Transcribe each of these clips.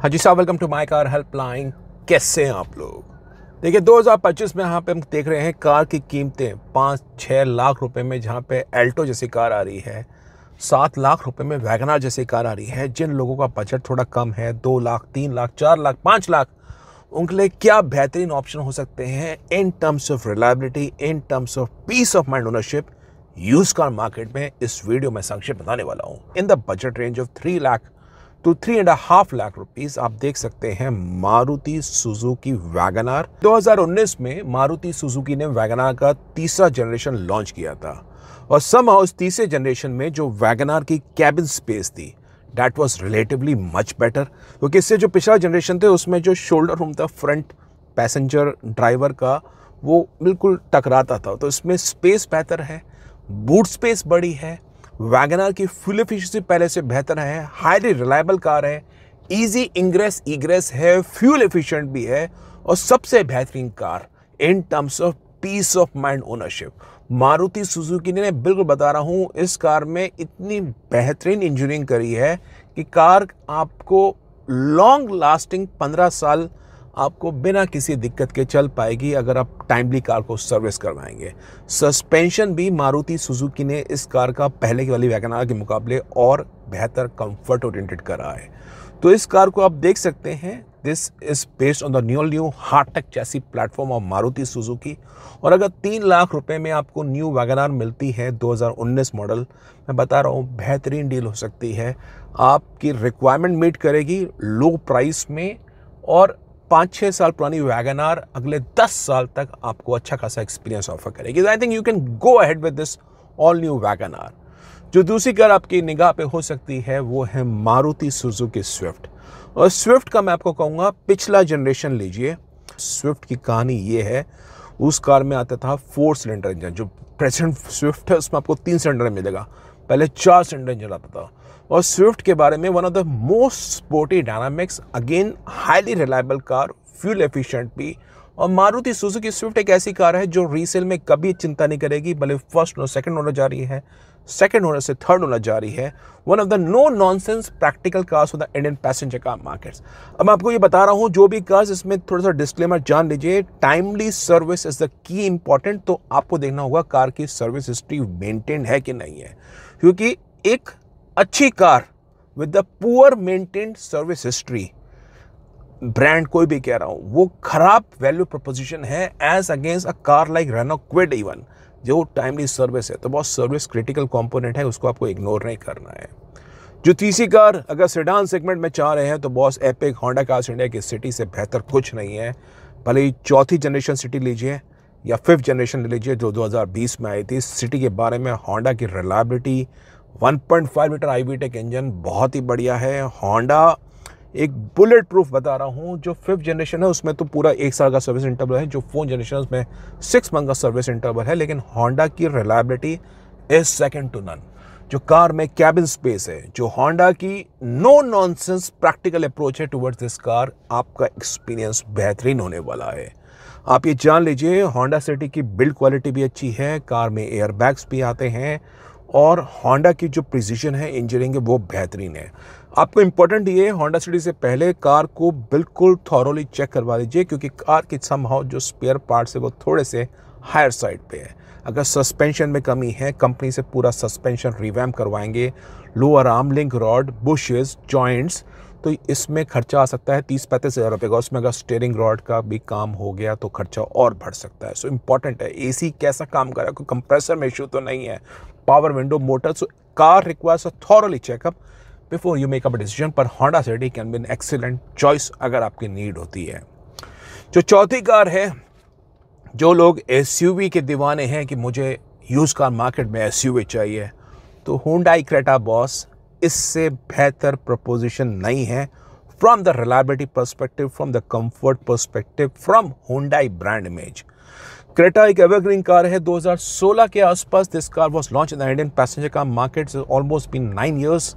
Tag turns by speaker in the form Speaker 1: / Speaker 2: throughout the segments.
Speaker 1: हाँ जी साहब, welcome to my car helpline. कैसे हैं आप लोग? देखिए 2025 में यहाँ पे हम देख रहे हैं कार की कीमतें 5-6 लाख रुपए में, जहाँ पे एल्टो जैसी कार आ रही है, 7 लाख रुपए में वैगनार जैसी कार आ रही है। जिन लोगों का बजट थोड़ा कम है, 2 लाख, 3 लाख, 4 लाख, 5 लाख, उनके लिए क्या बेहतरीन ऑप्शन हो सकते हैं इन terms of reliability, in terms of peace of mind ownership use car market में, इस वीडियो में संक्षिप्त बताने वाला हूँ। In the budget range of 3 lakh to 3.5 lakh rupees आप देख सकते हैं मारुति सुजुकी वैगनार। 2019 में मारुति सुजुकी ने वैगनार का तीसरा जनरेशन लॉन्च किया था और समहाउ इस तीसरे जनरेशन में जो वैगनार की कैबिन स्पेस थी that was relatively much better, क्योंकि इससे जो पिछला जनरेशन थे उसमें जो शोल्डर रूम था फ्रंट पैसेंजर ड्राइवर का वो बिल्कुल टकराता था। तो इसमें स्पेस बेहतर है, बूट स्पेस बड़ी है, वैगनार की फ्यूल एफिशिएंसी पहले से बेहतर है, हाईली रिलायबल कार है, इजी इंग्रेस इग्रेस है, फ्यूल एफिशिएंट भी है और सबसे बेहतरीन car in terms of peace of mind ownership. Maruti Suzuki ने, बिल्कुल बता रहा हूँ, इस कार में इतनी बेहतरीन इंजीनियरिंग करी है कि कार आपको लॉन्ग लास्टिंग 15 साल आपको बिना किसी दिक्कत के चल पाएगी अगर आप टाइमली कार को सर्विस करवाएंगे। सस्पेंशन भी मारुति सुजुकी ने इस कार का पहले की वाली वैगनार के मुकाबले और बेहतर कंफर्ट ओरिएंटेड करा है। तो इस कार को आप देख सकते हैं, this is based on the new Heartect chassis platform of Maruti Suzuki. और अगर 3 लाख रुपए में आपको न्यू वैगनार मिलती है 2019 मॉडल, मैं बता रहा हूँ बेहतरीन डील हो सकती है। आपकी रिक्वायरमेंट मीट करेगी लो प्राइस में और 5-6 साल पुरानी वैगनार अगले 10 साल तक आपको अच्छा खासा एक्सपीरियंस ऑफर करेगी। I think you can go ahead with this all new WagonR. जो दूसरी कार आपकी निगाह पे हो सकती है वो है मारुति सुजुकी स्विफ्ट। और स्विफ्ट का मैं आपको कहूँगा पिछला जनरेशन लीजिए। स्विफ्ट की कहानी ये है, उस कार में आता था 4 सिलेंडर इंजन। जो प्रेजेंट स्विफ्ट है उसमें आपको 3 सिलेंडर मिलेगा, पहले 4 सिलेंडर इंजन आता था। और स्विफ्ट के बारे में one of the most sporty dynamics, again highly reliable car, fuel efficient भी। और मारुति सुजुकी स्विफ्ट एक ऐसी कार है जो रीसेल में कभी चिंता नहीं करेगी, भले फर्स्ट ओनर सेकंड ओनर जा रही है, सेकंड ओनर से थर्ड ओनर जा रही है। One of the no nonsense practical cars for the Indian passenger car markets. अब मैं आपको ये बता रहा हूँ, जो भी कार्स, इसमें थोड़ा सा डिस्क्लेमर जान लीजिए, timely service is the key important. तो आपको देखना होगा कार की सर्विस हिस्ट्री मेंटेन है कि नहीं है, क्योंकि एक अच्छी car with the poor maintained service history, brand कोई भी कह रहा हूं, वो खराब वैल्यू प्रोपोजिशन है as against a car like Renault Kwid even, जो टाइमली सर्विस है। तो बहुत सर्विस क्रिटिकल कंपोनेंट है, उसको आपको इग्नोर नहीं करना है। जो तीसरी कार अगर सेडान सेगमेंट में चाह रहे हैं तो boss epic Honda cars India की सिटी से बेहतर कुछ नहीं है। भले ही 4थी जनरेशन सिटी लीजिए या 5th जनरेशन ले लीजिए जो 2020 में आई थी। सिटी के बारे में होंडा की रिलायबिलिटी, 1.5 लीटर IVTEC इंजन बहुत ही बढ़िया है। होंडा एक बुलेट प्रूफ बता रहा हूँ, जो 5th जनरेशन है उसमें तो पूरा 1 साल का सर्विस इंटरवल है, जो 4th जनरेशन उसमें 6 मंथ का सर्विस इंटरवल है। लेकिन होंडा की reliability is second to none. जो कार में कैबिन स्पेस है, जो होंडा की नो नॉनसेंस प्रैक्टिकल अप्रोच है टुवर्ड्स दिस कार, आपका एक्सपीरियंस बेहतरीन होने वाला है। आप ये जान लीजिए, होंडा सिटी की बिल्ड क्वालिटी भी अच्छी है, कार में एयर बैग्स भी आते हैं और होंडा की जो प्रिसीजन है इंजीनियरिंग है वो बेहतरीन है। आपको इंपॉर्टेंट ये, होंडा सिटी से पहले कार को बिल्कुल थॉरोली चेक करवा लीजिए, क्योंकि कार की समहाउ जो स्पेयर पार्ट्स है वो थोड़े से हायर साइड पे है। अगर सस्पेंशन में कमी है, कंपनी से पूरा सस्पेंशन रिवैम्प करवाएंगे, lower arm link rod, bushes, joints, तो इसमें खर्चा आ सकता है 30-35 हज़ार रुपये का। उसमें अगर स्टीयरिंग रॉड का भी काम हो गया तो खर्चा और बढ़ सकता है। सो इम्पॉर्टेंट है एसी कैसा काम कर रहा है, कोई कंप्रेसर में इशू तो नहीं है, power window, motor. So car requires a thoroughly checkup before you make up a decision. पर Honda City can be an excellent choice अगर आपकी नीड होती है। जो चौथी कार है, जो लोग SUV के दीवाने हैं कि मुझे यूज कार मार्केट में SUV चाहिए, तो हुंडई क्रेटा बॉस इससे बेहतर प्रपोजिशन नहीं है from the reliability perspective, from the comfort perspective, from Hyundai brand image. Creta एक एवरग्रीन कार है। 2016 के आसपास this car was launch in the Indian passenger car market, almost been 9 years।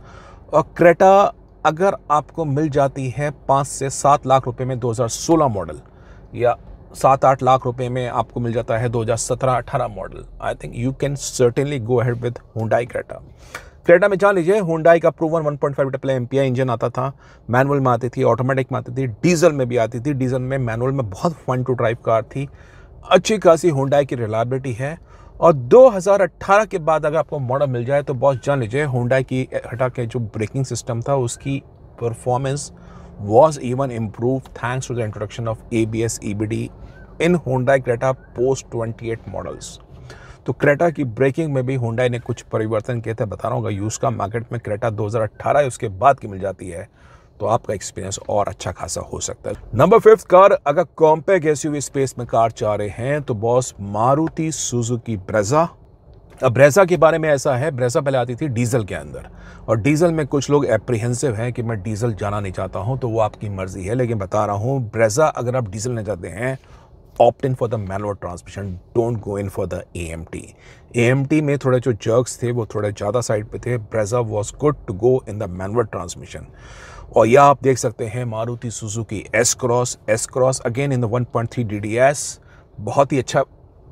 Speaker 1: और Creta अगर आपको मिल जाती है 5 से 7 लाख रुपए में 2016 मॉडल, या 7-8 लाख रुपए में आपको मिल जाता है 2017-18 model, I think you can certainly go ahead with Hyundai Creta. Creta में जान लीजिए हुंडई का proven 1.5 litre play MPI engine आता था, मैनुअल में आती थी, ऑटोमेटिक में आती थी, डीजल में भी आती थी। डीजल में मैनुअल में बहुत फन टू ड्राइव कार थी, अच्छी खासी हुंडई की रिलायबिलिटी है। और 2018 के बाद अगर आपको मॉडल मिल जाए तो बॉस जान लीजिए हुंडई की हटा के जो ब्रेकिंग सिस्टम था उसकी performance was even improved thanks to the introduction of ABS EBD in Hyundai Creta post 28 models. तो क्रेटा की ब्रेकिंग में भी हुंडई ने कुछ परिवर्तन किए थे। बता रहा हूँ यूज का मार्केट में क्रेटा 2018 उसके बाद की मिल जाती है तो आपका एक्सपीरियंस और अच्छा खासा हो सकता है। नंबर 5 कार, अगर कॉम्पैक्ट एसयूवी स्पेस में कार चाह रहे हैं तो बॉस मारुति सुजुकी ब्रेजा। अब ब्रेजा के बारे में ऐसा है, ब्रेजा पहले आती थी डीजल के अंदर और डीजल में कुछ लोग एप्रीहेंसिव हैं कि मैं डीजल जाना नहीं चाहता हूं, तो वो आपकी मर्जी है। लेकिन बता रहा हूं ब्रेजा अगर आप डीजल नहीं चाहते हैं, opt in for the manual transmission, don't go in for the AMT. AMT में थोड़े जो जर्क्स थे वो थोड़े ज़्यादा साइड पे थे। Brezza was good to go in the manual transmission. और यह आप देख सकते हैं Maruti Suzuki S Cross again in the 1.3 DDS, बहुत ही अच्छा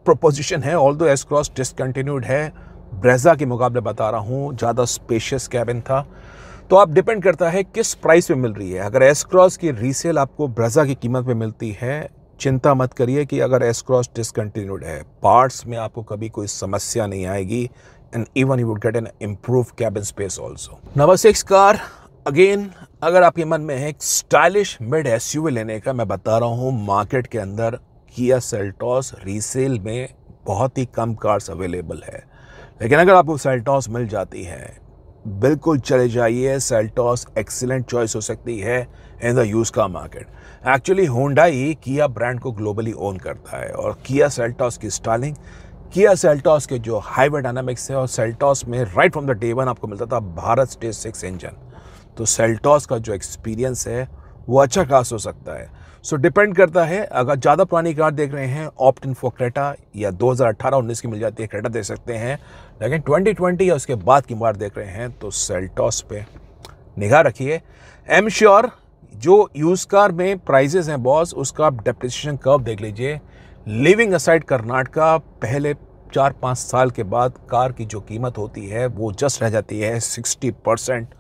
Speaker 1: प्रोपोजिशन है। ऑल्दो एस क्रॉस डिसकंटिन्यूड है, ब्रेजा के मुकाबले बता रहा हूँ ज़्यादा स्पेशियस कैबिन था। तो आप डिपेंड करता है किस प्राइस पे मिल रही है। अगर एस क्रॉस की रीसेल आपको ब्रेजा की कीमत पे मिलती है, चिंता मत करिए कि अगर एस क्रॉस डिसकंटिन्यूड है, पार्ट्स में आपको कभी कोई समस्या नहीं आएगी and even you would get an improve cabin space also. Number 6 car, again अगर आपके मन में है एक स्टाइलिश मिड एसयूवी लेने का, मैं बता रहा हूँ मार्केट के अंदर किया सेल्टॉस रीसेल में बहुत ही कम कार्स अवेलेबल है। लेकिन अगर आपको सेल्टॉस मिल जाती है बिल्कुल चले जाइए। सेल्टॉस एक्सीलेंट चॉइस हो सकती है in the use car market. Actually Hyundai किया ब्रांड को ग्लोबली ओन करता है और किया सेल्टॉस की स्टाइलिंग, किया सेल्टॉस के जो हाईवे डायनामिक्स है, और सेल्टॉस में right from the day one आपको मिलता था भारत स्टेज 6 इंजन। तो सेल्टॉस का जो एक्सपीरियंस है वो अच्छा खास हो सकता है। सो डिपेंड करता है, अगर ज़्यादा पुरानी कार देख रहे हैं ऑप्ट इन फॉर क्रेटा, या 2018-19 की मिल जाती है क्रेटा देख सकते हैं। लेकिन 2020 या उसके बाद की कार देख रहे हैं तो सेल्टॉस पे निगाह रखिए। एम श्योर जो यूज कार में प्राइजेस हैं बॉस, उसका आप डेप्रिसिएशन कर्व देख लीजिए। लिविंग असाइड कर्नाटका, पहले 4-5 साल के बाद कार की जो कीमत होती है वो जस्ट रह जाती है 60%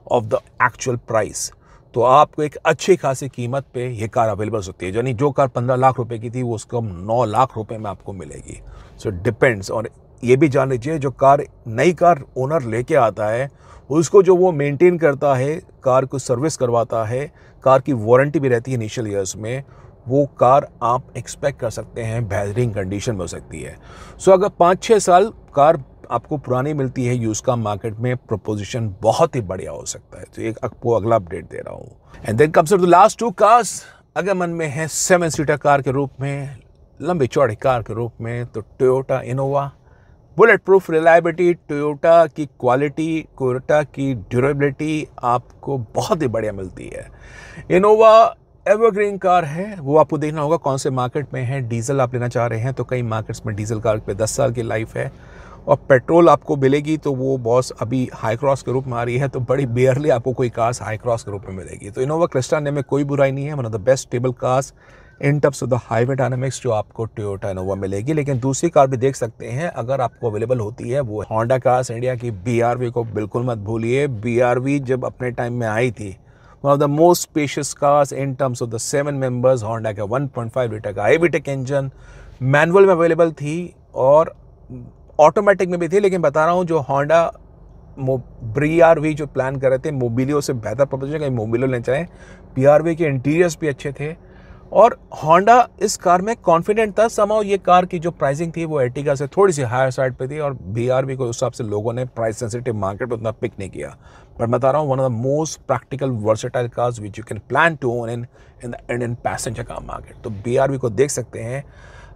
Speaker 1: ऑफ द एक्चुअल प्राइस। तो आपको एक अच्छी खासी कीमत पे ये कार अवेलेबल हो सकती है। यानी जो कार 15 लाख रुपए की थी वो उसको 9 लाख रुपए में आपको मिलेगी। So depends. और ये भी जान लीजिए जो कार नई कार ओनर लेके आता है उसको जो वो मेंटेन करता है, कार को सर्विस करवाता है, कार की वारंटी भी रहती है इनिशियल ईयर्स में, वो कार आप एक्सपेक्ट कर सकते हैं बेहतरीन कंडीशन में हो सकती है। सो अगर 5-6 साल कार आपको पुरानी मिलती है यूज का मार्केट में, प्रोपोजिशन बहुत ही बढ़िया हो सकता है। तो एक आपको अगला अपडेट दे रहा हूँ। And then comes to the last 2 cars. अगर मन में है 7 सीटर कार के रूप में, लंबी चौड़ी कार के रूप में, तो Toyota Innova, bullet proof reliability, Toyota की क्वालिटी, टोयोटा की ड्यूरेबिलिटी आपको बहुत ही बढ़िया मिलती है। इनोवा एवरग्रीन कार है, वो आपको देखना होगा कौन से मार्केट में है। डीजल आप लेना चाह रहे हैं तो कई मार्केट्स में डीजल कार पे 10 साल की लाइफ है, और पेट्रोल आपको मिलेगी तो वो बॉस अभी हाई क्रॉस के रूप में आ रही है, तो बड़ी बेयरली आपको कोई कार्स हाई क्रॉस के रूप में मिलेगी। तो इनोवा क्रिस्टा ने में कोई बुराई नहीं है, one of the best stable cars in terms of the highway dynamics जो आपको टोयोटा इनोवा मिलेगी। लेकिन दूसरी कार भी देख सकते हैं अगर आपको अवेलेबल होती है, वो होंडा कार्स इंडिया की BRV को बिल्कुल मत भूलिए। BRV जब अपने टाइम में आई थी, one of the most spacious cars in terms of the 7 members. Honda का 1.5 लीटर का IVTEC इंजन मैनुअल में अवेलेबल थी और ऑटोमेटिक में भी थी। लेकिन बता रहा हूँ जो होंडा BRV जो प्लान कर रहे थे मोबिलियो से बेहतर प्रोपोजिशन, कहीं मोबिलियो लेना चाहें, BRV के इंटीरियर्स भी अच्छे थे और होंडा इस कार में कॉन्फिडेंट था। समाउ ये कार की जो प्राइसिंग थी वो एर्टिगा से थोड़ी सी हायर साइड पे थी और BRV को उस हिसाब से लोगों ने प्राइस सेंसिटिव मार्केट उतना पिक नहीं किया। पर बता रहा हूँ one of the most practical versatile cars which you can plan to own in the Indian passenger car market. तो BRV को देख सकते हैं।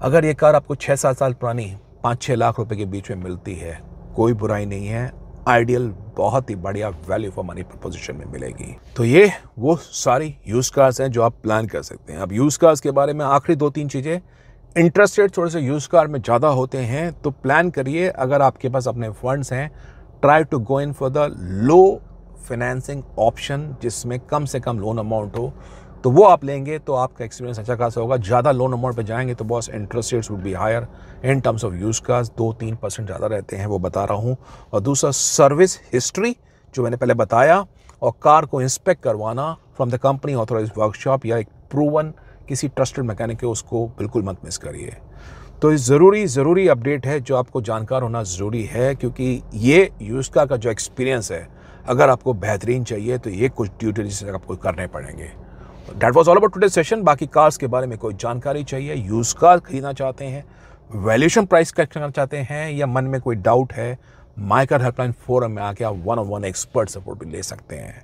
Speaker 1: अगर ये कार आपको 6-7 साल पुरानी 5-6 लाख रुपए के बीच में मिलती है, कोई बुराई नहीं है। आइडियल बहुत ही बढ़िया वैल्यू फॉर मनी प्रपोजिशन में मिलेगी। तो ये वो सारी यूज कार्स हैं जो आप प्लान कर सकते हैं। अब यूज कार्स के बारे में आखिरी 2-3 चीज़ें, इंटरेस्ट रेट थोड़े से यूज कार में ज़्यादा होते हैं तो प्लान करिए। अगर आपके पास अपने फंड्स हैं, try to go in for the low financing option जिसमें कम से कम लोन अमाउंट हो। तो वो आप लेंगे तो आपका एक्सपीरियंस अच्छा खासा होगा। ज़्यादा लोन अमाउंट पे जाएंगे तो boss interest rates would be higher in terms of use cars, 2-3% ज़्यादा रहते हैं, वो बता रहा हूँ। और दूसरा सर्विस हिस्ट्री जो मैंने पहले बताया, और कार को इंस्पेक्ट करवाना from the company authorise workshop या एक प्रूवन किसी ट्रस्टेड मैकेनिक के, उसको बिल्कुल मत मिस करिए। तो ये ज़रूरी अपडेट है जो आपको जानकार होना ज़रूरी है, क्योंकि ये यूज़ कार का जो एक्सपीरियंस है, अगर आपको बेहतरीन चाहिए तो ये कुछ ड्यू डिलिजेंस आपको करने पड़ेंगे। That was all about today session. बाकी कार्स के बारे में कोई जानकारी चाहिए, यूज़ कार खरीदना चाहते हैं, वैल्यूएशन प्राइस करेक्ट करना चाहते हैं, या मन में कोई डाउट है, माई कार हेल्पलाइन फोरम में आके आप 1-on-1 एक्सपर्ट सपोर्ट भी ले सकते हैं।